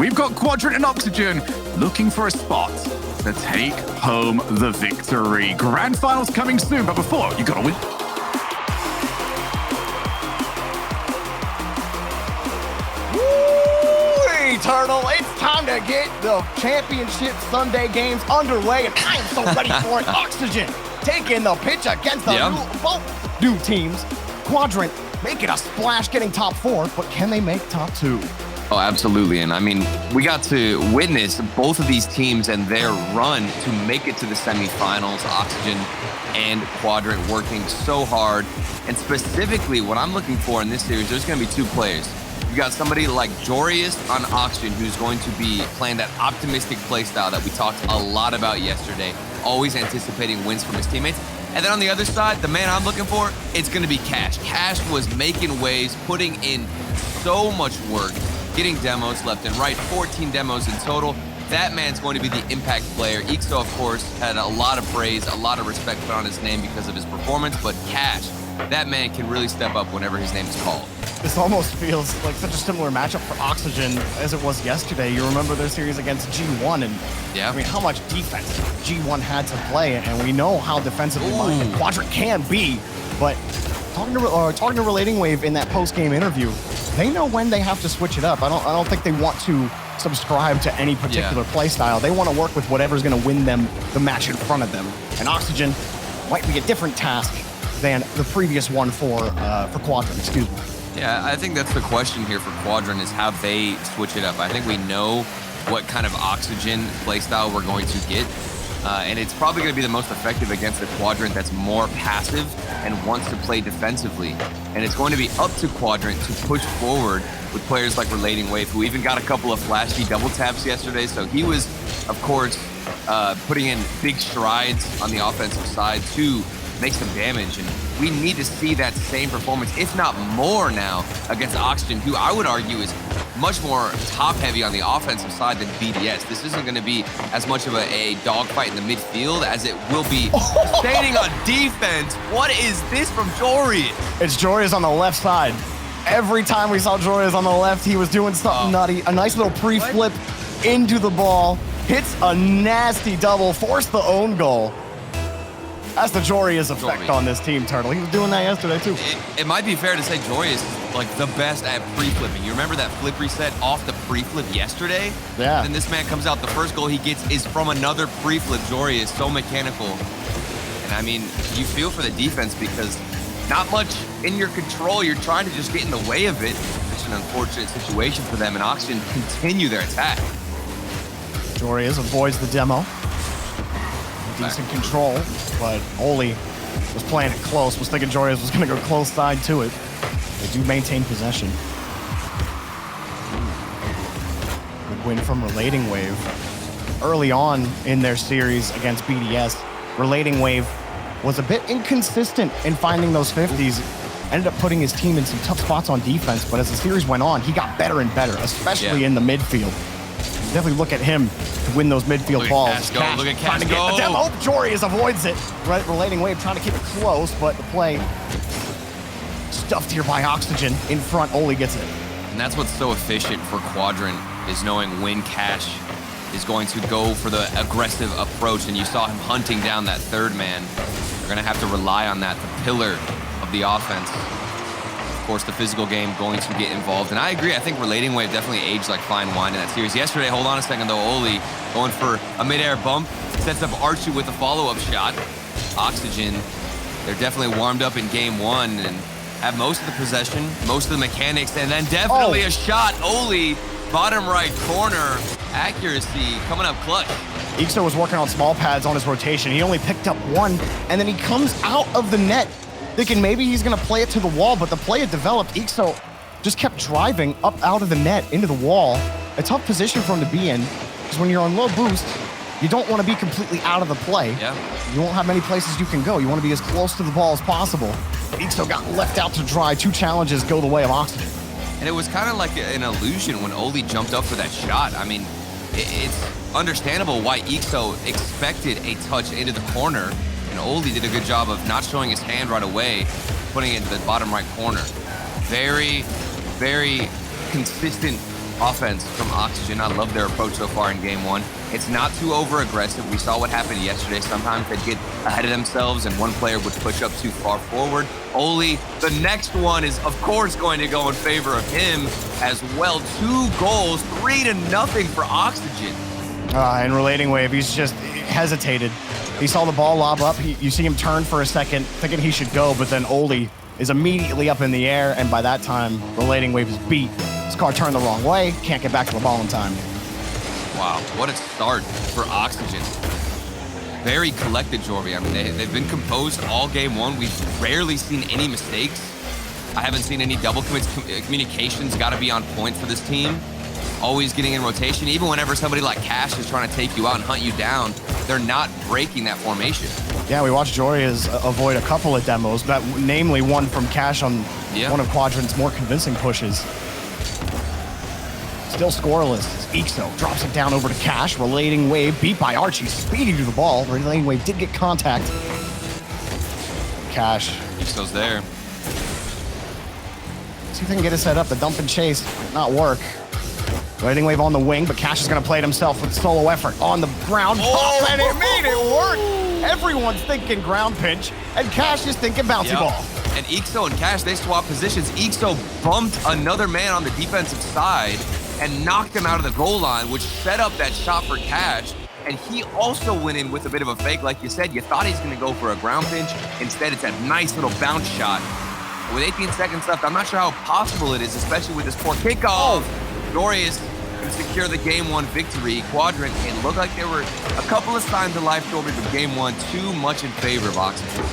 we've got Quadrant and Oxygen looking for a spot to take home the victory. Grand finals coming soon, but before, you gotta win. Woo-wee, Turtle, it's time to get the championship Sunday games underway, and I am so ready for it. Oxygen taking the pitch against the both new teams. Quadrant making a splash, getting top 4, but can they make top 2? Oh, absolutely. And I mean, we got to witness both of these teams and their run to make it to the semifinals. Oxygen and Quadrant working so hard. And specifically, what I'm looking for in this series, there's going to be 2 players. You got somebody like Jorius on Oxygen, who's going to be playing that optimistic playstyle that we talked a lot about yesterday, always anticipating wins from his teammates. And then on the other side, the man I'm looking for, it's going to be Cash. Cash was making waves, putting in so much work, getting demos left and right, 14 demos in total. That man's going to be the impact player. Ixo, of course, had a lot of praise, a lot of respect put on his name because of his performance, but Cash, that man can really step up whenever his name is called. This almost feels like such a similar matchup for Oxygen as it was yesterday. You remember their series against G1, and yeah, I mean, how much defense G1 had to play, and we know how defensively minded Quadrant can be, but talking to Relating Wave in that post-game interview, they know when they have to switch it up. I don't think they want to subscribe to any particular play style. They want to work with whatever's going to win them the match in front of them. And Oxygen might be a different task than the previous one for Quadrant, excuse me. Yeah, I think that's the question here for Quadrant is how they switch it up. I think we know what kind of Oxygen playstyle we're going to get. And it's probably going to be the most effective against a Quadrant that's more passive and wants to play defensively. And it's going to be up to Quadrant to push forward with players like Relating Wave, who even got a couple of flashy double taps yesterday. So he was, of course, putting in big strides on the offensive side to make some damage. And we need to see that same performance, if not more now, against Oxygen, who I would argue is much more top-heavy on the offensive side than BDS. This isn't going to be as much of a dogfight in the midfield as it will be staying on defense. What is this from Jorius? It's Jorius on the left side. Every time we saw Jorius on the left, he was doing something nutty. A nice little pre-flip into the ball, hits a nasty double, forced the own goal. That's the Jorius effect on this team, Turtle. He was doing that yesterday, too. It might be fair to say Jorius is like the best at pre-flipping. You remember that flip reset off the pre-flip yesterday? Yeah. Then this man comes out, the first goal he gets is from another pre-flip. Jorius, so mechanical. And I mean, you feel for the defense because not much in your control. You're trying to just get in the way of it. It's an unfortunate situation for them, and Oxygen continue their attack. Jorius avoids the demo. Decent control, but Oli was playing it close, was thinking Jorius was going to go close side to it. They do maintain possession. Good win from Relating Wave. Early on in their series against BDS, Relating Wave was a bit inconsistent in finding those 50s. Ended up putting his team in some tough spots on defense, but as the series went on, he got better and better, especially in the midfield. Definitely look at him to win those midfield balls. Cash, look at Cash, trying to get the demo. Jorius avoids it. Relating Wave trying to keep it close, but the play stuffed here by Oxygen. In front, Oli gets it. And that's what's so efficient for Quadrant, is knowing when Cash is going to go for the aggressive approach. And you saw him hunting down that third man. They're going to have to rely on that, the pillar of the offense. Of course, the physical game going to get involved. And I agree, I think Relating Wave definitely aged like fine wine in that series. Yesterday, hold on a second though, Oli going for a mid-air bump, sets up Archie with a follow-up shot. Oxygen, they're definitely warmed up in game 1 and have most of the possession, most of the mechanics, and then definitely a shot. Oli, bottom right corner, accuracy coming up clutch. Ixo was working on small pads on his rotation. He only picked up 1, and then he comes out of the net thinking maybe he's going to play it to the wall, but the play had developed. Ixo just kept driving up out of the net into the wall. A tough position for him to be in, because when you're on low boost, you don't want to be completely out of the play. Yeah. You won't have many places you can go. You want to be as close to the ball as possible. Ixo got left out to dry. 2 challenges go the way of Oxygen. And it was kind of like an illusion when Oli jumped up for that shot. I mean, it's understandable why Ixo expected a touch into the corner. And Oli did a good job of not showing his hand right away, putting it in the bottom right corner. Very, very consistent offense from Oxygen. I love their approach so far in game one. It's not too over-aggressive. We saw what happened yesterday. Sometimes they'd get ahead of themselves and one player would push up too far forward. Oli, the next one is, of course, going to go in favor of him as well. 2 goals, 3-0 for Oxygen. And Relating Wave, he's just hesitated. He saw the ball lob up. You see him turn for a second, thinking he should go, but then Oli is immediately up in the air, and by that time, Relating Wave is beat. His car turned the wrong way, can't get back to the ball in time. Wow, what a start for Oxygen. Very collected, Jorby. I mean, they've been composed all game one. We've rarely seen any mistakes. I haven't seen any double commits. Communication's got to be on point for this team. Always getting in rotation. Even whenever somebody like Cash is trying to take you out and hunt you down, they're not breaking that formation. Yeah, we watched Jorias avoid a couple of demos, namely one from Cash on one of Quadrant's more convincing pushes. Still scoreless. Ixo drops it down over to Cash. Relating Wave beat by Archie, speeding to the ball. Relating Wave did get contact. Cash. Ixo's there. See if they can get his head up. The dump and chase might not work. Relating Wave on the wing, but Cash is going to play it himself with solo effort on the ground. Oh, and it made it work. Everyone's thinking ground pinch, and Cash is thinking bouncy ball. And Ixo and Cash, they swap positions. Ixo bumped another man on the defensive side and knocked him out of the goal line, which set up that shot for Cash. And he also went in with a bit of a fake. Like you said, you thought he's going to go for a ground pinch. Instead, it's a nice little bounce shot. With 18 seconds left, I'm not sure how possible it is, especially with this poor kickoff. Glorious can secure the game one victory. Quadrant, it looked like there were a couple of signs of life over the game one, too much in favor of Oxygen.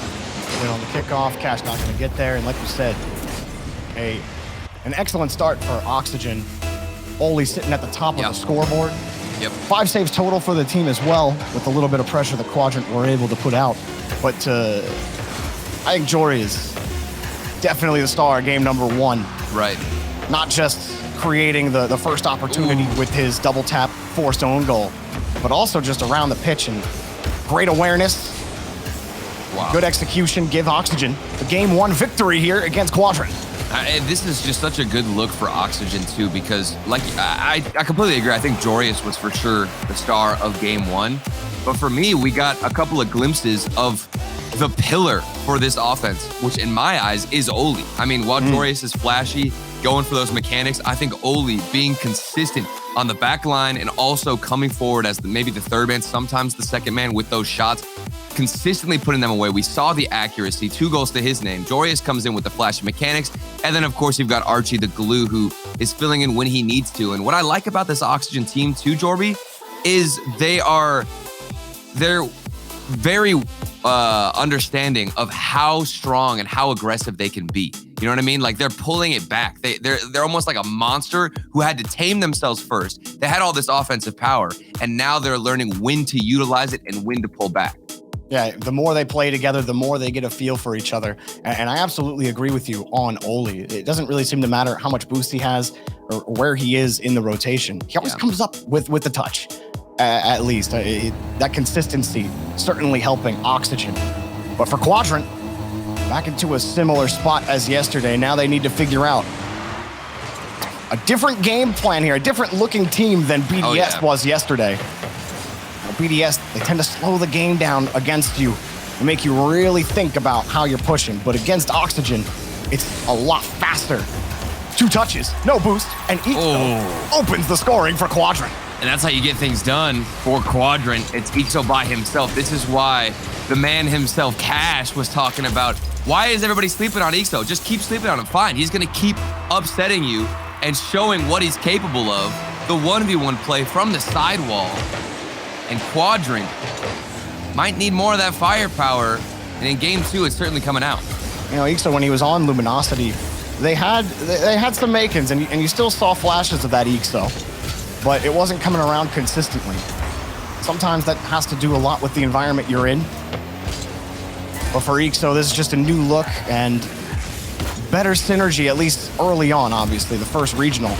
On the kickoff, Cash not going to get there. And like you said, an excellent start for Oxygen. Oli sitting at the top of the scoreboard. 5 saves total for the team as well, with a little bit of pressure the Quadrant were able to put out. But I think Jory is definitely the star of game number 1. Right. Not just creating the first opportunity with his double tap forced own goal, but also just around the pitch and great awareness. Wow. Good execution, give Oxygen the game 1 victory here against Quadrant. This is just such a good look for Oxygen, too, because like I completely agree. I think Jorius was for sure the star of game 1. But for me, we got a couple of glimpses of the pillar for this offense, which in my eyes is Oli. I mean, while Jorius is flashy, going for those mechanics, I think Oli being consistent on the back line and also coming forward as maybe the third man, sometimes the second man with those shots, consistently putting them away. We saw the accuracy, 2 goals to his name. Jorius comes in with the flashy mechanics. And then, of course, you've got Archie, the glue, who is filling in when he needs to. And what I like about this Oxygen team, too, Jorby, is they're very understanding of how strong and how aggressive they can be. You know what I mean? Like, they're pulling it back. They're almost like a monster who had to tame themselves first. They had all this offensive power, and now they're learning when to utilize it and when to pull back. Yeah, the more they play together, the more they get a feel for each other. And I absolutely agree with you on Oli. It doesn't really seem to matter how much boost he has or where he is in the rotation. He always comes up with the touch, at least. That consistency certainly helping Oxygen. But for Quadrant, back into a similar spot as yesterday. Now they need to figure out a different game plan here, a different looking team than BDS was yesterday. BDS, they tend to slow the game down against you and make you really think about how you're pushing. But against Oxygen, it's a lot faster. 2 touches, no boost, and Ixo opens the scoring for Quadrant. And that's how you get things done for Quadrant. It's Ixo by himself. This is why the man himself, Cash, was talking about, why is everybody sleeping on Ixo? Just keep sleeping on him. Fine, he's going to keep upsetting you and showing what he's capable of. The 1v1 play from the sidewall. And Quadrant might need more of that firepower. And in game 2, it's certainly coming out. You know, Ixo, when he was on Luminosity, they had some makings, and you still saw flashes of that Ixo, but it wasn't coming around consistently. Sometimes that has to do a lot with the environment you're in. But for Ixo, this is just a new look and better synergy, at least early on, obviously. The first regional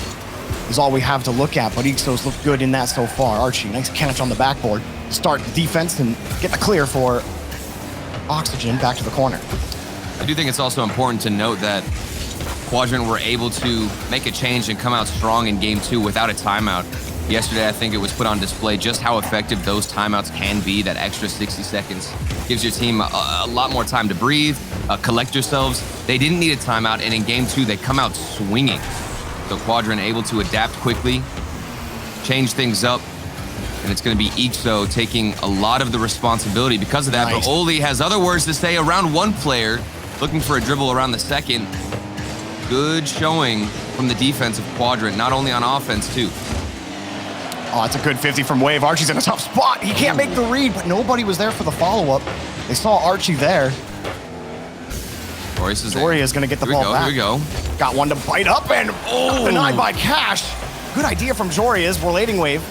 is all we have to look at, but Ixo's looked good in that so far. Archie, nice catch on the backboard. Start defense and get the clear for Oxygen back to the corner. I do think it's also important to note that Quadrant were able to make a change and come out strong in game 2 without a timeout. Yesterday, I think it was put on display just how effective those timeouts can be. That extra 60 seconds gives your team a lot more time to breathe, collect yourselves. They didn't need a timeout, and in game 2, they come out swinging. So Quadrant able to adapt quickly, change things up, and it's going to be Ixo taking a lot of the responsibility because of that. Nice. But Oli has other words to say around one player, looking for a dribble around the second. Good showing from the defense of Quadrant, not only on offense, too. Oh, it's a good 50 from Wave. Archie's in a tough spot. He can't make the read, but nobody was there for the follow-up. They saw Archie there. Joria is going to get the ball back. Here we go. Got one to bite up and denied by Cash. Good idea from Joria's. Relating Wave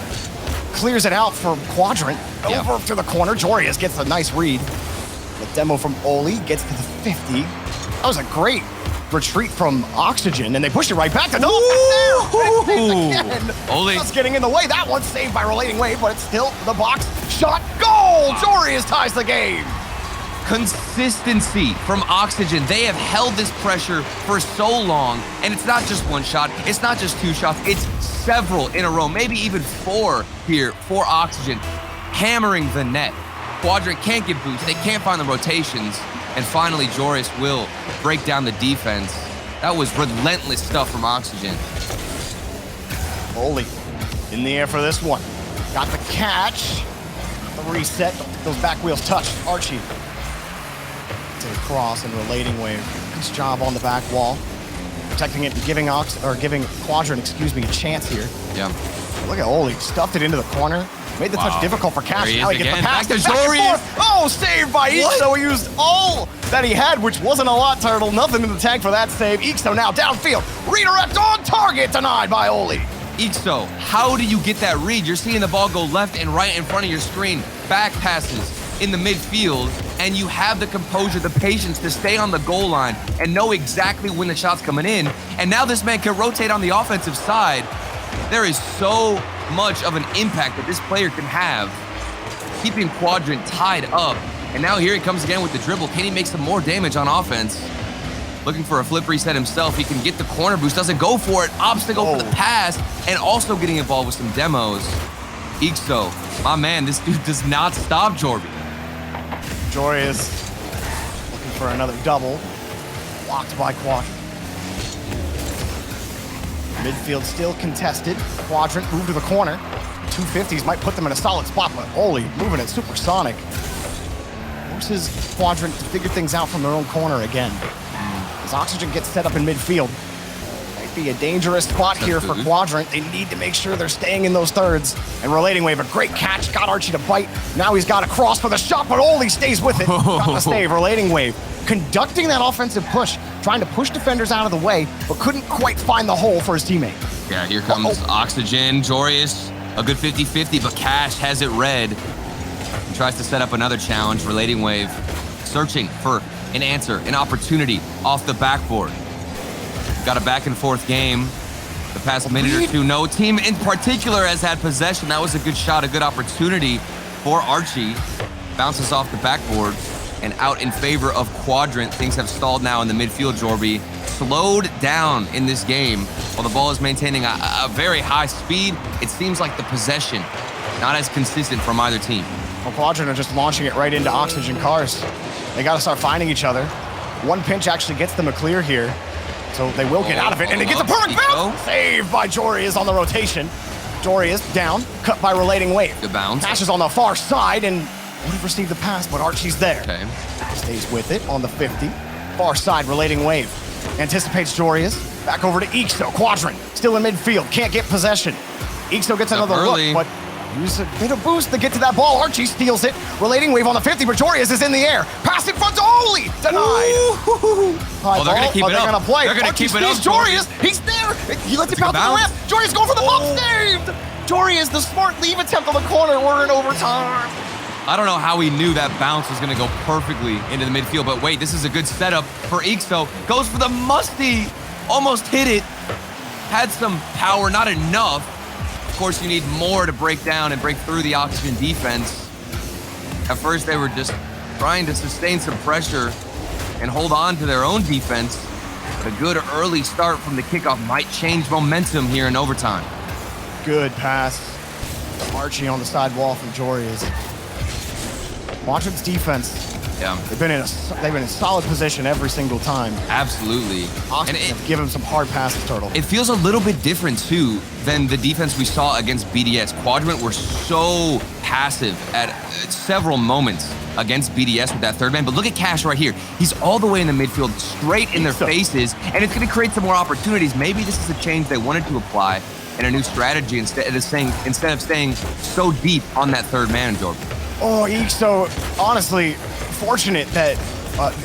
clears it out for Quadrant. Over to the corner. Joria's gets a nice read. The demo from Oli gets to the 50. That was a great retreat from Oxygen, and they pushed it right back to again. Oli just getting in the way. That one's saved by Relating Wave, but it's still the box shot. Goal! Joria's ties the game. Consistency from Oxygen. They have held this pressure for so long, and it's not just one shot, it's not just 2 shots, it's several in a row, maybe even 4 here for Oxygen, hammering the net. Quadrant can't get boosts, they can't find the rotations, and finally Joris will break down the defense. That was relentless stuff from Oxygen. Oli in the air for this one. Got the catch. The reset. Don't think those back wheels touched. Archie to the cross and Relating Wave. Nice job on the back wall. Protecting it and giving Quadrant, a chance here. Yeah. Look at Oli. Stuffed it into the corner. Made the touch difficult for Cash. Now he gets the pass. Back to Joris. Oh, saved by Ixo. He used all that he had, which wasn't a lot, Turtle. Nothing in the tank for that save. Ixo now downfield. Redirect on target. Denied by Oli. Ixo, how do you get that read? You're seeing the ball go left and right in front of your screen. Back passes in the midfield, and you have the composure, the patience to stay on the goal line and know exactly when the shot's coming in. And now this man can rotate on the offensive side. There is so much of an impact that this player can have, keeping Quadrant tied up. And now here he comes again with the dribble. Can he make some more damage on offense? Looking for a flip reset himself. He can get the corner boost, doesn't go for it. Obstacle for the pass, and also getting involved with some demos. Ixo, my man, this dude does not stop Jorby. Jory is looking for another double. Blocked by Quadrant. Midfield still contested. Quadrant moved to the corner. 250s might put them in a solid spot, but Oli moving it supersonic. Forces Quadrant to figure things out from their own corner again. As Oxygen gets set up in midfield. Might be a dangerous spot here for Quadrant. They need to make sure they're staying in those thirds. And Relating Wave, a great catch. Got Archie to bite. Now he's got a cross for the shot, but Oli stays with it. Got the save. Relating Wave conducting that offensive push, trying to push defenders out of the way, but couldn't quite find the hole for his teammate. Yeah, here comes Oxygen. Jorius, a good 50-50, but Cash has it red. He tries to set up another challenge. Relating Wave searching for an answer, an opportunity off the backboard. Got a back and forth game. The past minute or two, no team in particular has had possession. That was a good shot, a good opportunity for Archie. Bounces off the backboard and out in favor of Quadrant. Things have stalled now in the midfield, Jorby. Slowed down in this game while the ball is maintaining a very high speed. It seems like the possession not as consistent from either team. Well, Quadrant are just launching it right into Oxygen cars. They got to start finding each other. One pinch actually gets them a clear here, so they will get out of it, and it gets a perfect bounce! Saved by Jory is on the rotation. Jory is down, cut by Relating Wave. Good bounce. Cash is on the far side, and would have received the pass, but Archie's there. Okay. Stays with it on the 50. Far side, Relating Wave. Anticipates Jorius. Back over to Ixo. Quadrant still in midfield. Can't get possession. Ixo gets another look, but use a bit of boost to get to that ball. Archie steals it. Relating Wave on the 50, but Jorius is in the air. Pass in front to Oli. Denied. Oh, they're going to keep it up. They're going to play. They're going to keep it up. Jorius. He's there. He lets it bounce to the left. Jorius going for the bump. Saved. Jorius, the smart leave attempt on the corner. We're in overtime. I don't know how he knew that bounce was going to go perfectly into the midfield, but wait, this is a good setup for Ixo. Goes for the musty. Almost hit it. Had some power, not enough. Of course, you need more to break down and break through the Oxygen defense. At first, they were just trying to sustain some pressure and hold on to their own defense. A good early start from the kickoff might change momentum here in overtime. Good pass to Archie on the side wall from Jorius. Quadrant's defense. Yeah, They've been in solid position every single time. absolutely. And give him some hard passes, Turtle. It feels a little bit different, too, than the defense we saw against BDS. Quadrant were so passive at several moments against BDS with that third man. But look at Cash right here. He's all the way in the midfield, straight in their faces, and it's going to create some more opportunities. Maybe this is a change they wanted to apply and a new strategy instead of staying so deep on that third man, Jordan. Oh, so honestly, fortunate that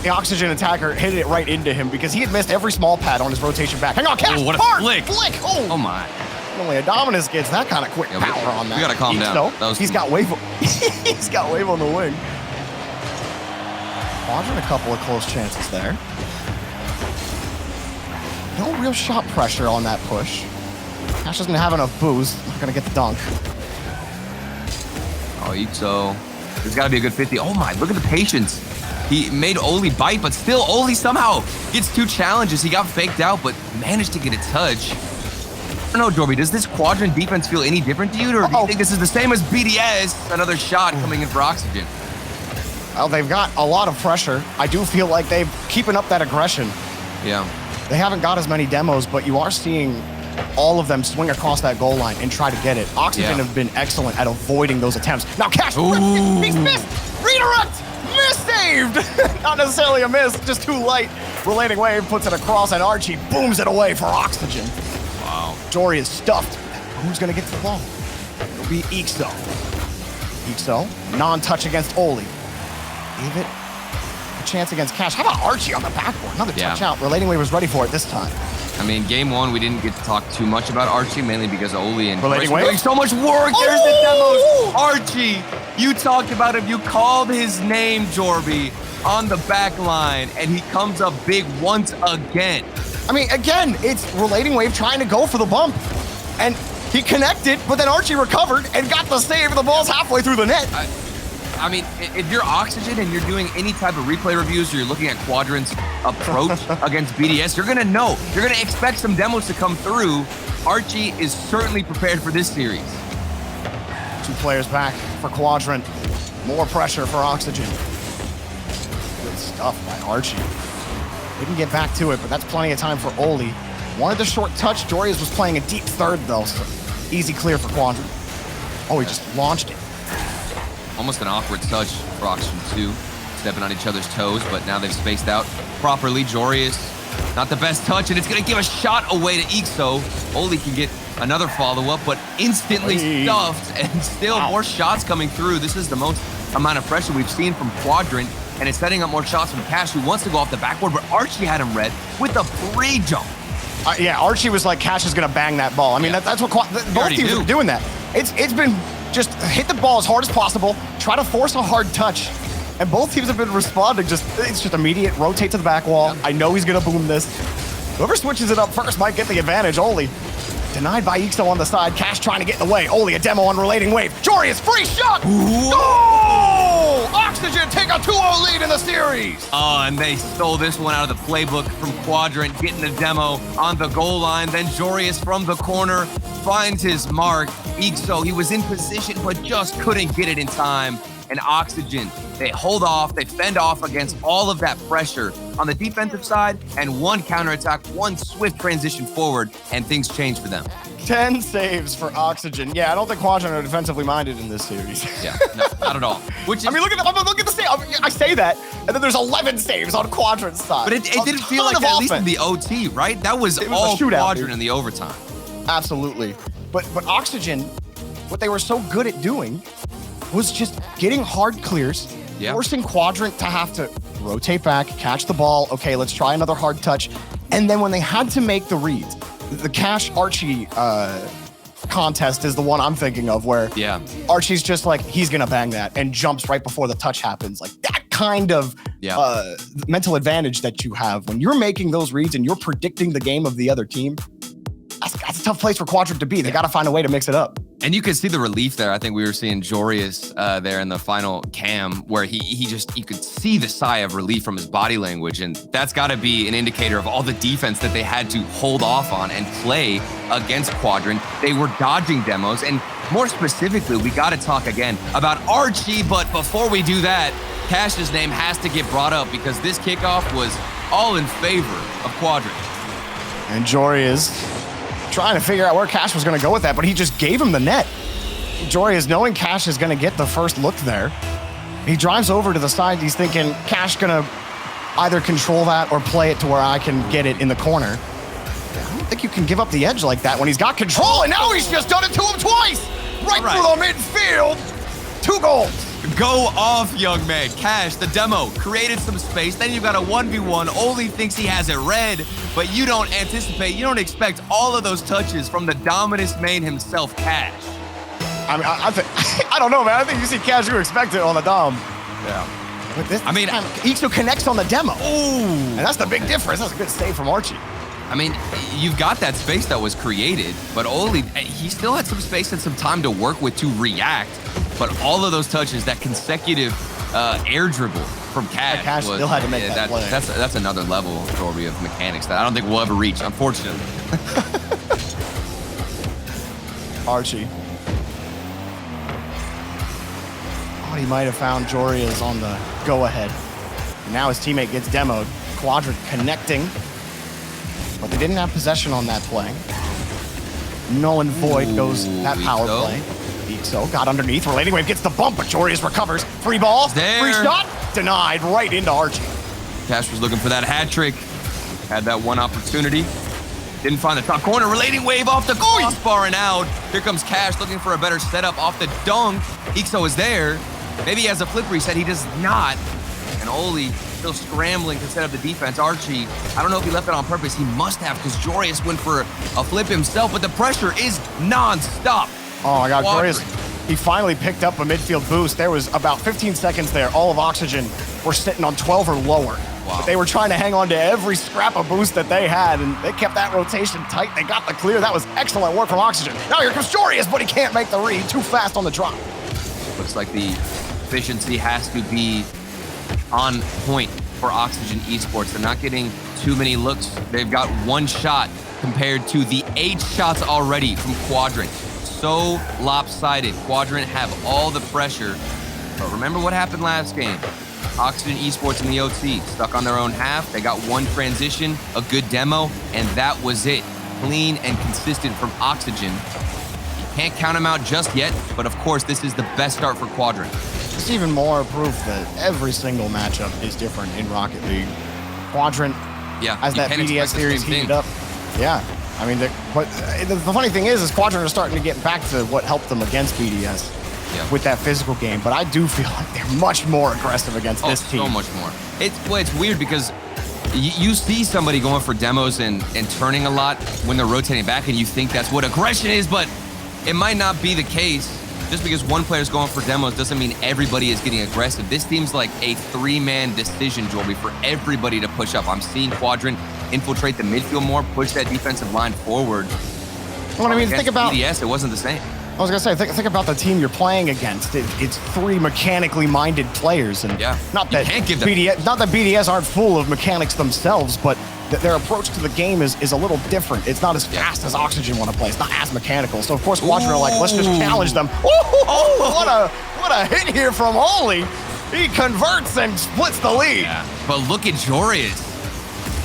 the Oxygen attacker hit it right into him because he had missed every small pad on his rotation back. Hang on, Cash! Oh, what a flick! Oh My. Only Adominus gets that kind of quick power on that. We gotta calm down. He's got wave. He's got wave on the wing. Quadrant a couple of close chances there. No real shot pressure on that push. Cash doesn't have enough boost. Not gonna get the dunk. Oh, Ixo. There's got to be a good 50. Oh my, look at the patience. He made Oli bite, but still Oli somehow gets 2 challenges. He got faked out, but managed to get a touch. I don't know, Dorby, does this Quadrant defense feel any different to you, or do you think this is the same as BDS? Another shot coming in for Oxygen. Well, they've got a lot of pressure. I do feel like they're keeping up that aggression. Yeah. They haven't got as many demos, but you are seeing all of them swing across that goal line and try to get it. Oxygen have been excellent at avoiding those attempts. Now Cash, he's missed! Redirect! Miss-saved! Not necessarily a miss, just too light. Relating wave puts it across and Archie booms it away for Oxygen. Wow. Jory is stuffed. Who's gonna get to the ball? It'll be Ixo. Ixo, non-touch against Oli. Gave it a chance against Cash. How about Archie on the backboard? Another touch out. Relating wave was ready for it this time. I mean, game 1, we didn't get to talk too much about Archie, mainly because Oli and Relating were wave? doing so much work. There's the demos. Archie, you talked about him. You called his name, Jorby, on the back line, and he comes up big once again. I mean, again, it's Relating Wave trying to go for the bump. And he connected, but then Archie recovered and got the save. The ball's halfway through the net. I mean, if you're Oxygen and you're doing any type of replay reviews or you're looking at Quadrant's approach against BDS, you're going to know. You're going to expect some demos to come through. Archie is certainly prepared for this series. 2 players back for Quadrant. More pressure for Oxygen. Good stuff by Archie. Didn't get back to it, but that's plenty of time for Oli. Wanted the short touch. Jorius was playing a deep third, though, so easy clear for Quadrant. Oh, he just launched it. Almost an awkward touch for Oxygen 2, stepping on each other's toes, but now they've spaced out properly. Jorius, not the best touch, and it's going to give a shot away to Ixo. Oli can get another follow-up, but instantly stuffed, and still more shots coming through. This is the most amount of pressure we've seen from Quadrant, and it's setting up more shots from Cash, who wants to go off the backboard, but Archie had him read with a free jump. Yeah, Archie was like, Cash is going to bang that ball. I mean, that's what both teams are doing that. It's been just hit the ball as hard as possible, try to force a hard touch, and both teams have been responding. It's just immediate, rotate to the back wall. I know he's going to boom this. Whoever switches it up first might get the advantage. Oli denied by Ixo on the side. Cash trying to get in the way. Oli a demo on Relating Wave. Jorius, free shot! Goal! Oxygen take a 2-0 lead in the series. Oh, and they stole this one out of the playbook from Quadrant, getting the demo on the goal line. Then Jorius from the corner finds his mark. Ixo, he was in position, but just couldn't get it in time. And Oxygen, they hold off, they fend off against all of that pressure on the defensive side, and one counterattack, one swift transition forward, and things change for them. 10 saves for Oxygen. Yeah, I don't think Quadrant are defensively minded in this series. Yeah, no, not at all. Which is, I mean, look at the save. I say that, and then there's 11 saves on Quadrant's side. But it didn't feel like that, at least in the OT, right? That was all Quadrant in the overtime. Absolutely. But Oxygen, what they were so good at doing was just getting hard clears, forcing Quadrant to have to rotate back, catch the ball. Okay, let's try another hard touch. And then when they had to make the reads, the Cash Archie contest is the one I'm thinking of, where Archie's just like, he's gonna bang that, and jumps right before the touch happens. Like that kind of mental advantage that you have when you're making those reads and you're predicting the game of the other team. That's a tough place for Quadrant to be. They got to find a way to mix it up. And you could see the relief there. I think we were seeing Jorius there in the final cam where he just, you could see the sigh of relief from his body language. And that's got to be an indicator of all the defense that they had to hold off on and play against Quadrant. They were dodging demos. And more specifically, we got to talk again about Archie. But before we do that, Cash's name has to get brought up because this kickoff was all in favor of Quadrant. And Jory is trying to figure out where Cash was going to go with that, but he just gave him the net. Jory is knowing Cash is going to get the first look there. He drives over to the side. He's thinking Cash going to either control that or play it to where I can get it in the corner. I don't think you can give up the edge like that when he's got control, and now he's just done it to him twice. Right through the midfield. 2 goals. Go off, young man. Cash, the demo, created some space. Then you've got a 1v1. Oli thinks he has it red, but you don't anticipate, you don't expect all of those touches from the dominus main himself, Cash. I mean, I don't know, man. I think you see Cash, you expect it on the dom. Yeah. But this I mean, time, Ixo connects on the demo. Ooh. And that's the big difference. That's a good save from Archie. I mean, you've got that space that was created, but Oli, he still had some space and some time to work with to react. But all of those touches, that consecutive air dribble from Cash, Cash still had to make that play. That's another level, Corby, of mechanics that I don't think we'll ever reach, unfortunately. Archie. Thought he might have found Jorias on the go-ahead. Now his teammate gets demoed. Quadrant connecting. But they didn't have possession on that play. Null and void goes that power play. Ixo got underneath. Relating Wave gets the bump, but Jorius recovers. Free ball. Free shot. Denied right into Archie. Cash was looking for that hat trick. Had that one opportunity. Didn't find the top corner. Relating Wave off the crossbar and out. Here comes Cash looking for a better setup off the dunk. Ixo is there. Maybe he has a flip reset. He does not. And Oli still scrambling to set up the defense. Archie, I don't know if he left it on purpose. He must have, because Jorius went for a flip himself, but the pressure is non-stop. Oh my God, Jorius, he finally picked up a midfield boost. There was about 15 seconds there. All of Oxygen were sitting on 12 or lower. Wow. But they were trying to hang on to every scrap of boost that they had, and they kept that rotation tight. They got the clear. That was excellent work from Oxygen. Now here comes Jorius, but he can't make the read. Too fast on the drop. Looks like the efficiency has to be on point for Oxygen Esports. They're not getting too many looks. They've got 1 shot compared to the 8 shots already from Quadrant. So lopsided. Quadrant have all the pressure. But remember what happened last game. Oxygen Esports in the OT stuck on their own half. They got 1 transition, a good demo, and that was it. Clean and consistent from Oxygen. You can't count them out just yet, but of course this is the best start for Quadrant. It's even more proof that every single matchup is different in Rocket League. Quadrant, as that BDS series heated up. Yeah, I mean, the funny thing is Quadrant are starting to get back to what helped them against BDS with that physical game. But I do feel like they're much more aggressive against this team. So much more. It's weird because you see somebody going for demos and turning a lot when they're rotating back, and you think that's what aggression is, but it might not be the case. Just because one player's going for demos doesn't mean everybody is getting aggressive. This team's like a 3-man decision, Joby, for everybody to push up. I'm seeing Quadrant infiltrate the midfield more, push that defensive line forward. Well, I mean, think about BDS, it wasn't the same. I was gonna say, think about the team you're playing against. It's 3 mechanically minded players, and not that BDS aren't full of mechanics themselves, but their approach to the game is a little different. It's not as fast as Oxygen want to play. It's not as mechanical. So of course, Quadrant are like, let's just challenge them. What a hit here from Oli. He converts and splits the lead. Yeah. But look at Jorius.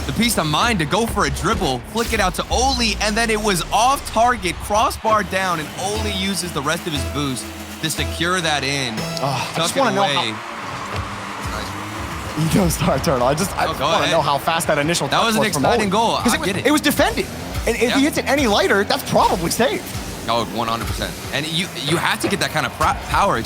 The peace of mind to go for a dribble, flick it out to Oli, and then it was off target, crossbar down, and Oli uses the rest of his boost to secure that in. I just want to know how... You don't start, Turtle. I just want to know how fast that initial touch was. That was an exciting goal. I get it. It was defended. And if he hits it any later, that's probably safe. Oh, 100%. And you have to get that kind of power, and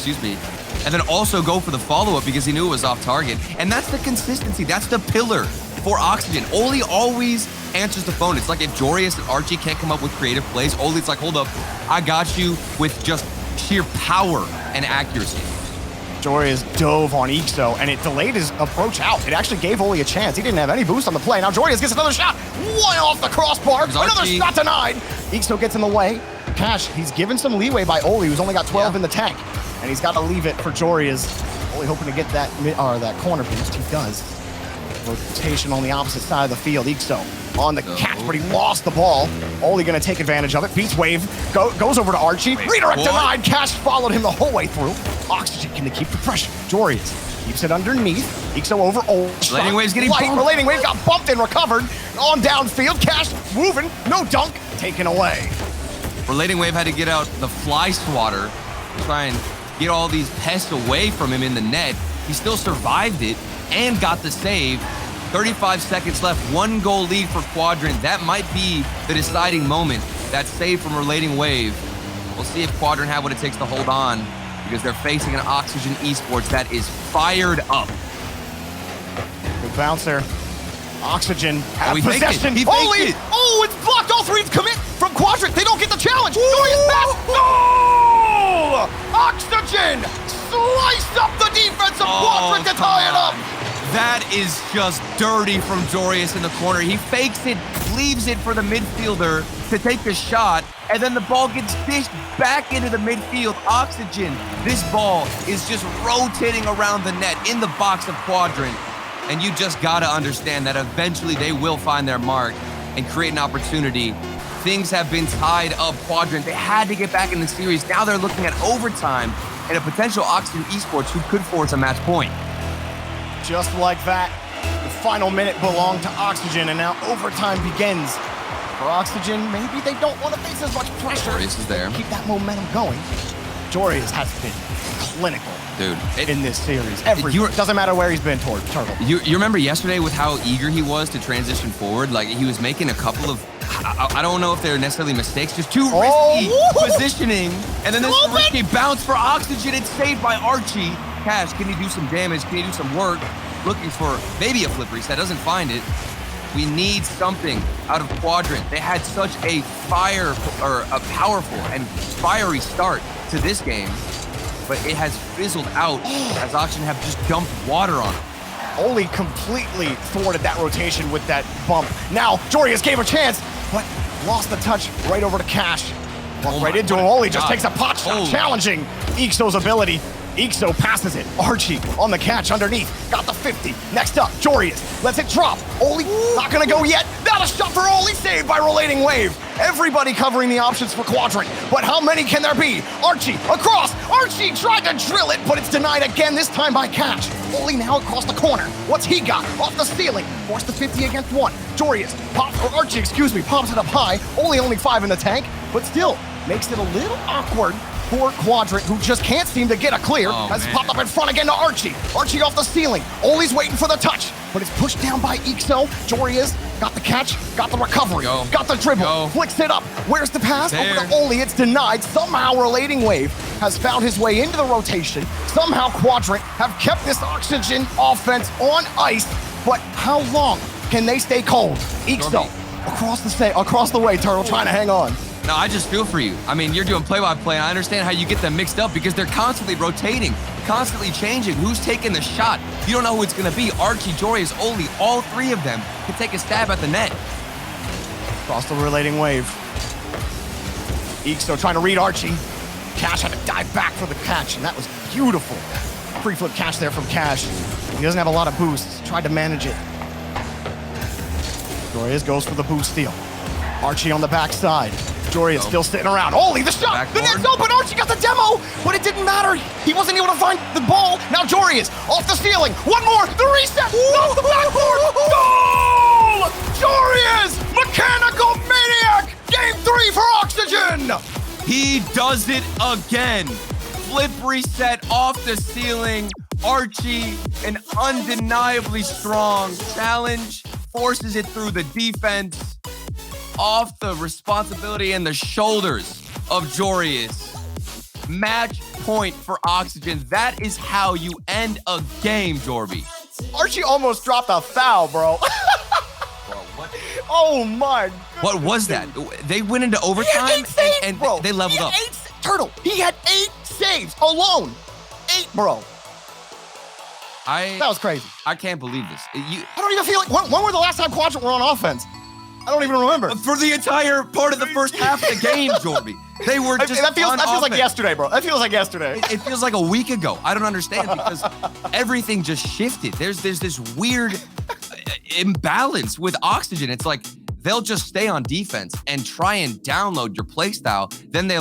then also go for the follow-up because he knew it was off target. And that's the consistency. That's the pillar for Oxygen. Oli always answers the phone. It's like if Jorius and Archie can't come up with creative plays, Oli's like, hold up, I got you with just sheer power and accuracy. Jorius dove on Ixo, and it delayed his approach out. It actually gave Oli a chance. He didn't have any boost on the play. Now Jorius gets another shot. 1 off the crossbar. Another shot denied. Ixo gets in the way. Cash, he's given some leeway by Oli, who's only got 12 in the tank. And he's got to leave it for Joria's. Oli hoping to get that that corner boost. He does. Rotation on the opposite side of the field. Ixo on the catch, but he lost the ball. Oli gonna take advantage of it. Beats Wave, goes over to Archie. Redirect denied. Cash followed him the whole way through. Oxygen can keep the pressure. Jorius keeps it underneath. Ixo over Oli. Relating Wave's getting bumped. Relating Wave got bumped and recovered. On downfield. Cash moving. No dunk. Taken away. Relating Wave had to get out the fly swatter to try and get all these pests away from him in the net. He still survived it and got the save. 35 seconds left, 1 goal lead for Quadrant. That might be the deciding moment. That save from Relating Wave. We'll see if Quadrant have what it takes to hold on, because they're facing an Oxygen Esports that is fired up. Good bounce there. Oxygen have he possession. He faked it. Oh, it's blocked. All three commit from Quadrant. They don't get the challenge. Glorious pass. Goal! Oxygen sliced up the defense of Quadrant to tie it up. That is just dirty from Jorius in the corner. He fakes it, leaves it for the midfielder to take the shot, and then the ball gets dished back into the midfield. Oxygen, this ball is just rotating around the net in the box of Quadrant. And you just gotta understand that eventually they will find their mark and create an opportunity. Things have been tied up. Quadrant, they had to get back in the series. Now they're looking at overtime and a potential Oxygen Esports who could force a match point. Just like that, the final minute belonged to Oxygen, and now overtime begins. For Oxygen, maybe they don't want to face as much pressure. Jorius is there. Keep that momentum going. Jorius has been clinical, dude, in this series. Doesn't matter where he's been toward Turtle. You remember yesterday with how eager he was to transition forward? Like, he was making a couple of, I don't know if they're necessarily mistakes, just too risky positioning. And then this risky bounce for Oxygen. It's saved by Archie. Cash, can he do some damage? Can he do some work? Looking for maybe a flip reset, doesn't find it. We need something out of Quadrant. They had such a powerful and fiery start to this game, but it has fizzled out as Oxygen have just dumped water on him. Oli completely thwarted that rotation with that bump. Now, Jorius gave a chance, but lost the touch right over to Cash. Walked right into him. Oli just takes a pot shot, challenging Ixo's ability. Ixo passes it. Archie on the catch underneath. Got the 50. Next up, Jorius lets it drop. Oli not gonna go yet. Not a shot for Oli, saved by Relating Wave. Everybody covering the options for Quadrant, but how many can there be? Archie across. Archie tried to drill it, but it's denied again, this time by Cash. Oli now across the corner. What's he got? Off the ceiling. Forced the 50 against 1. Jorius Archie, pops it up high. Only 5 in the tank, but still makes it a little awkward for Quadrant, who just can't seem to get a clear. Has popped up in front again to Archie. Archie off the ceiling. Oli's waiting for the touch, but it's pushed down by Ixo. Jorius got the catch, got the recovery, got the dribble, flicks it up. Where's the pass? Over to Oli. It's denied. Somehow Relating Wave has found his way into the rotation. Somehow Quadrant have kept this Oxygen offense on ice, but how long can they stay cold? Ixo across the way, Turtle trying to hang on. No, I just feel for you. I mean, you're doing play-by-play, and I understand how you get them mixed up because they're constantly rotating, constantly changing. Who's taking the shot? You don't know who it's going to be. Archie, Jorius, Oli, all 3 of them can take a stab at the net. Across the Relating Wave. Ixo trying to read Archie. Cash had to dive back for the catch, and that was beautiful. Free flip catch there from Cash. He doesn't have a lot of boosts. Tried to manage it. Jorius goes for the boost steal. Archie on the backside. Jorius still sitting around. Oli, the shot! The net's open! Archie got the demo! But it didn't matter. He wasn't able to find the ball. Now Jorius off the ceiling. One more! The reset! No, the backboard! Goal! Jorius! Mechanical Maniac! Game 3 for Oxygen! He does it again. Flip reset off the ceiling. Archie, an undeniably strong challenge, forces it through the defense. Off the responsibility and the shoulders of Jorius. Match point for Oxygen. That is how you end a game, Jorby. Archie almost dropped a foul, bro. Bro, what? Oh my goodness. What was that? They went into overtime and they leveled up. Turtle, he had 8 saves alone. 8, bro. That was crazy. I can't believe this. I don't even feel like, when were the last time Quadrant were on offense? I don't even remember. For the entire part of the first half of the game, Jorby. They were just that feels like offense. yesterday, bro. That feels like yesterday. It feels like a week ago. I don't understand because everything just shifted. There's this weird imbalance with Oxygen. It's like they'll just stay on defense and try and download your playstyle. Then they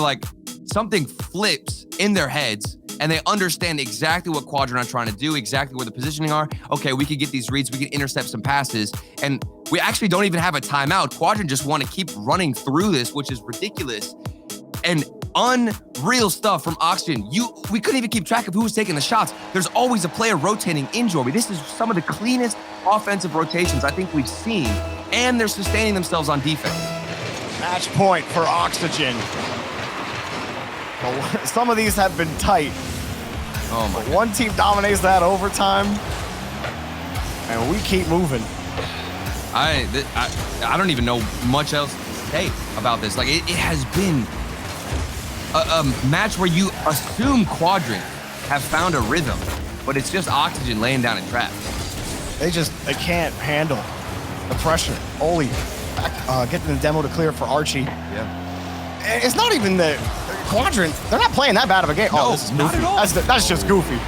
something flips in their heads and they understand exactly what Quadrant are trying to do, exactly where the positioning are. Okay, we can get these reads, we can intercept some passes, and we actually don't even have a timeout. Quadrant just want to keep running through this, which is ridiculous. And unreal stuff from Oxygen. We couldn't even keep track of who was taking the shots. There's always a player rotating in Jorby. This is some of the cleanest offensive rotations I think we've seen, and they're sustaining themselves on defense. Match point for Oxygen. Well, some of these have been tight. Oh my God. One team dominates that overtime, and we keep moving. I don't even know much else to say about this. Like, it has been a match where you assume Quadrant have found a rhythm, but it's just Oxygen laying down a trap. They can't handle the pressure. Oli getting the demo to clear for Archie. Yeah. It's not even the Quadrant. They're not playing that bad of a game. No, this is not goofy. at all. That's just goofy.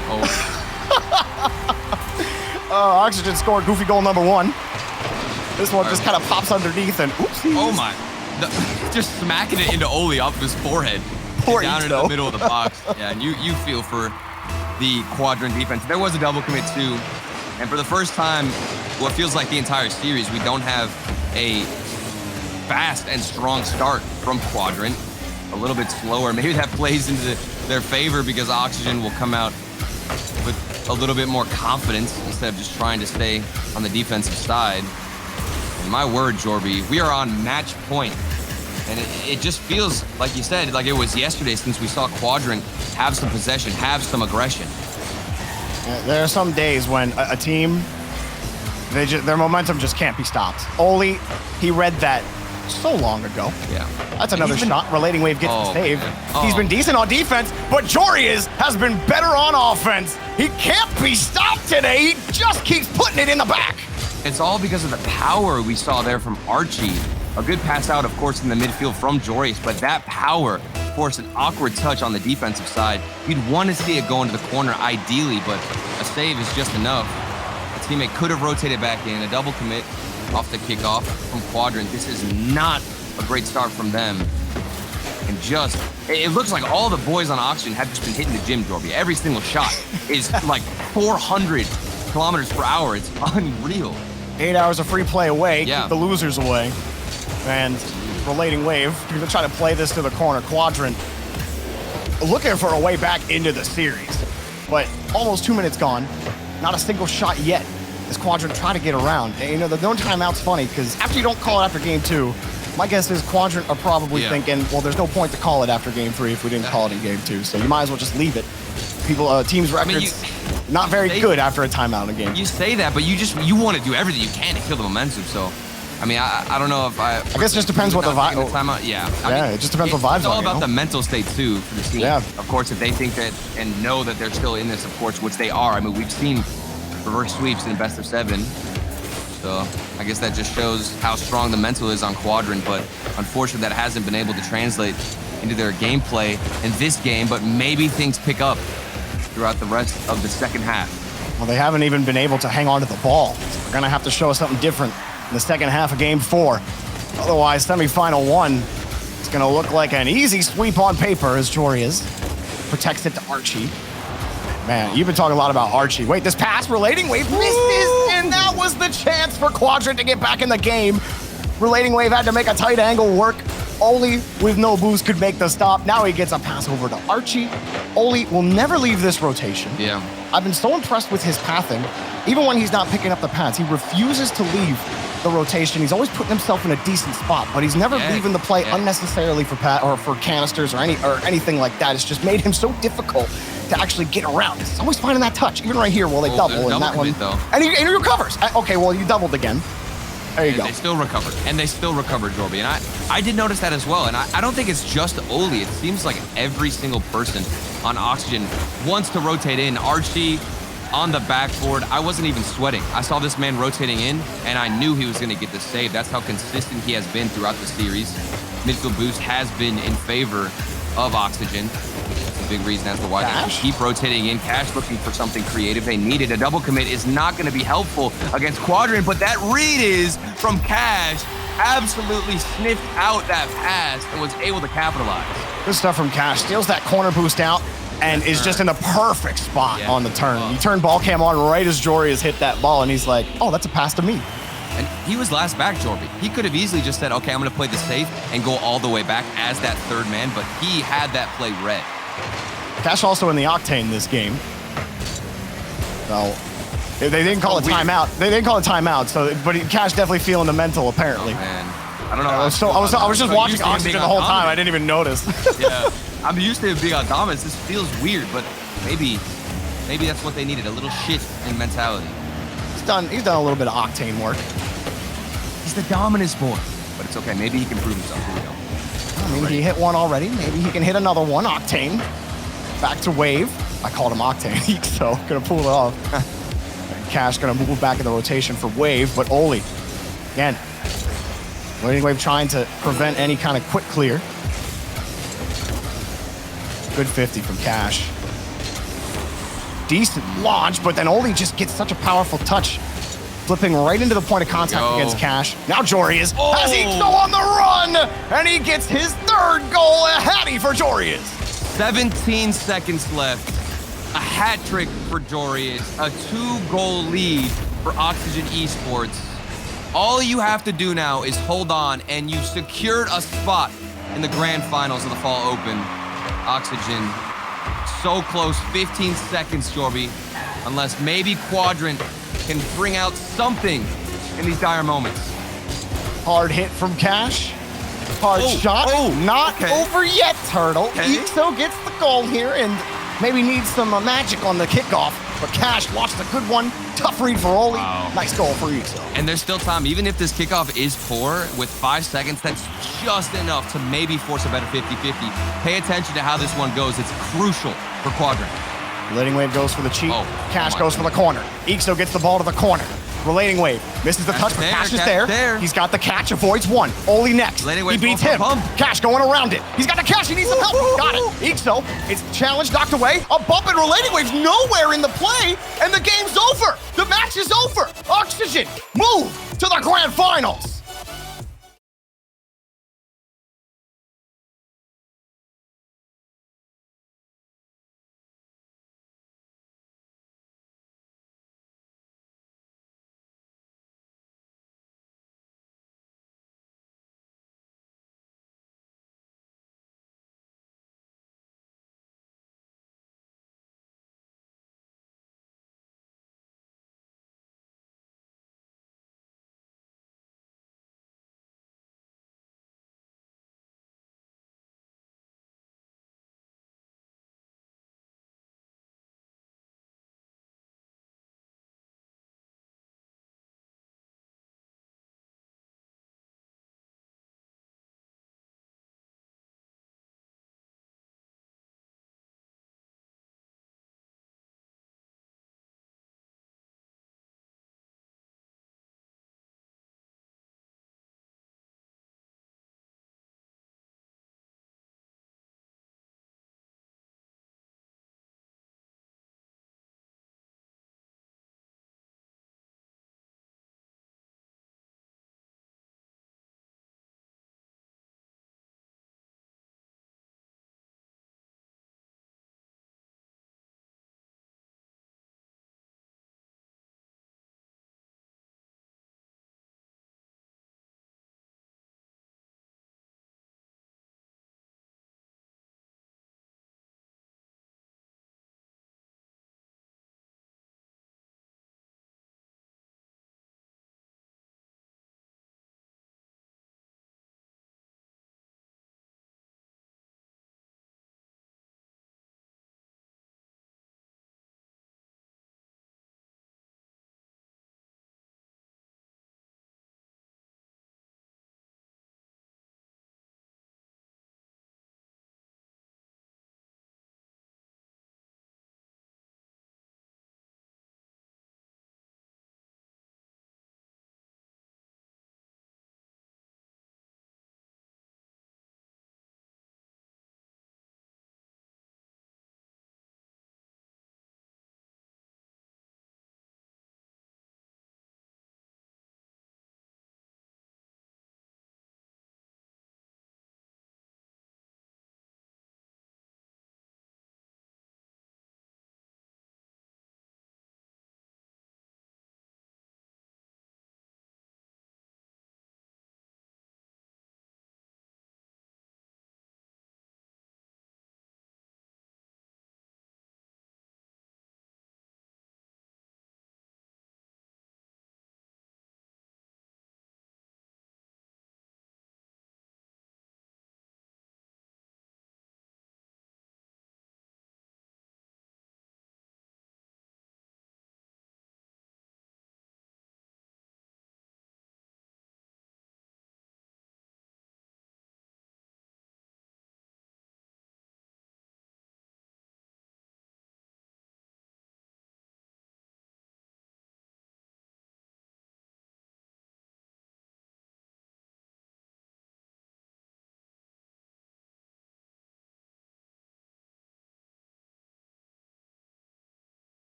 Oxygen scored goofy goal number 1. This one just kind of pops underneath and oopsies. Oh my. Just smacking it into Oli off of his forehead. Poor down Eats, into though. the middle of the box. Yeah, and you feel for the Quadrant defense. There was a double commit too. And for the first time, what feels like the entire series, we don't have a fast and strong start from Quadrant. A little bit slower. Maybe that plays into their favor because Oxygen will come out with a little bit more confidence instead of just trying to stay on the defensive side. And my word, Jorby, we are on match point. And it just feels, like you said, like it was yesterday since we saw Quadrant have some possession, have some aggression. There are some days when a team, their momentum just can't be stopped. Oli, he read that so long ago. Yeah. That's another shot. Relating Wave gets the save. Man. He's been decent on defense, but Jorius has been better on offense. He can't be stopped today. He just keeps putting it in the back. It's all because of the power we saw there from Archie. A good pass out, of course, in the midfield from Jorius, but that power forced an awkward touch on the defensive side. You'd want to see it go into the corner ideally, but a save is just enough. A teammate could have rotated back in, a double commit off the kickoff from Quadrant. This is not a great start from them. And it looks like all the boys on Oxygen have just been hitting the gym, Jorby. Every single shot is like 400 kilometers per hour. It's unreal. 8 hours of free play away, Yeah. keep the losers away. And Relating Wave, you're gonna try to play this to the corner. Quadrant looking for a way back into the series. But almost 2 minutes gone, not a single shot yet as Quadrant try to get around. And, the no timeout's funny because after you don't call it after game 2, my guess is Quadrant are probably thinking, well, there's no point to call it after game 3 if we didn't call it in game 2. So you might as well just leave it. Teams' records not very good after a timeout in a game. You say that, but you want to do everything you can to kill the momentum. So, I mean, I don't know if I guess it just depends what the vibe. Timeout, yeah. It just depends what vibes are. It's all about the mental state too for the team. Yeah. Of course, if they think that and know that they're still in this, of course, which they are. I mean, we've seen reverse sweeps in the best of 7. So I guess that just shows how strong the mental is on Quadrant. But unfortunately, that hasn't been able to translate into their gameplay in this game. But maybe things pick up throughout the rest of the second half. Well, they haven't even been able to hang on to the ball. So they're gonna have to show us something different in the second half of game 4. Otherwise, semifinal 1 is gonna look like an easy sweep on paper as Jorius protects it to Archie. Man, you've been talking a lot about Archie. Wait, this pass, Relating Wave misses, and that was the chance for Quadrant to get back in the game. Relating Wave had to make a tight angle work. Oli, with no boost, could make the stop. Now he gets a pass over to Archie. Oli will never leave this rotation. Yeah. I've been so impressed with his pathing. Even when he's not picking up the pass, he refuses to leave the rotation. He's always putting himself in a decent spot, but he's never leaving the play unnecessarily for for canisters or anything like that. It's just made him so difficult to actually get around. He's always finding that touch, even right here, they double in that one. Though. And he recovers. Okay, well, you doubled again. There you go. They still recovered, Jorby. And I did notice that as well. And I don't think it's just Oli. It seems like every single person on Oxygen wants to rotate in. Archie, on the backboard. I wasn't even sweating. I saw this man rotating in, and I knew he was going to get the save. That's how consistent he has been throughout the series. Midfield boost has been in favor of Oxygen. That's a big reason as to why they keep rotating in. Cash looking for something creative. They needed a double commit is not going to be helpful against Quadrant, but that read is from Cash. Absolutely sniffed out that pass and was able to capitalize. Good stuff from Cash. Steals that corner boost out and is just in the perfect spot on the turn. He turned ball cam on right as Jory has hit that ball, and he's like, oh, that's a pass to me. And he was last back, Jorby. He could have easily just said, okay, I'm going to play the safe and go all the way back as that third man, but he had that play read. Cash also in the Octane this game. So they didn't call a timeout. They didn't call a timeout, but Cash definitely feeling the mental, apparently. Oh, man. I don't know. I was just watching Oxygen the whole time. I didn't even notice. Yeah. I'm used to being on dominance. This feels weird, but maybe that's what they needed, a little shift in mentality. He's done a little bit of Octane work. He's the dominance boy. But it's okay. Maybe he can prove himself. Here we go. I mean, he hit one already. Maybe he can hit another one. Octane. Back to Wave. I called him Octane, so gonna pull it off. Cash gonna move back in the rotation for Wave, but Oli, again, Leading Wave trying to prevent any kind of quick clear. Good 50 from Cash. Decent launch, but then Oli just gets such a powerful touch, flipping right into the point of contact against Cash. Now Jorius has Ixo on the run, and he gets his third goal, a hattie for Jorius. 17 seconds left. A hat trick for Jorius, a 2-goal lead for Oxygen Esports. All you have to do now is hold on, and you've secured a spot in the grand finals of the Fall Open. Oxygen, so close, 15 seconds, Jorby. Unless maybe Quadrant can bring out something in these dire moments. Hard hit from Cash. Hard shot. Not over yet, Turtle. Ixo gets the goal here and maybe needs some magic on the kickoff. But Cash lost a good one. Tough read for Oli. Nice goal for Ixo. And there's still time. Even if this kickoff is poor, with 5 seconds, that's just enough to maybe force a better 50-50. Pay attention to how this one goes. It's crucial for Quadrant. Relating Wave goes for the cheat. Cash goes for the corner. Ixo gets the ball to the corner. Relating Wave misses the touch, but Cash is there. He's got the catch, avoids one. Oli next. He beats him. Cash going around it. He's got the catch. He needs some help. Got it. Ixo, it's challenge knocked away. A bump and Relating Wave's nowhere in the play, and the game's over. The match is over. Oxygen move to the grand finals.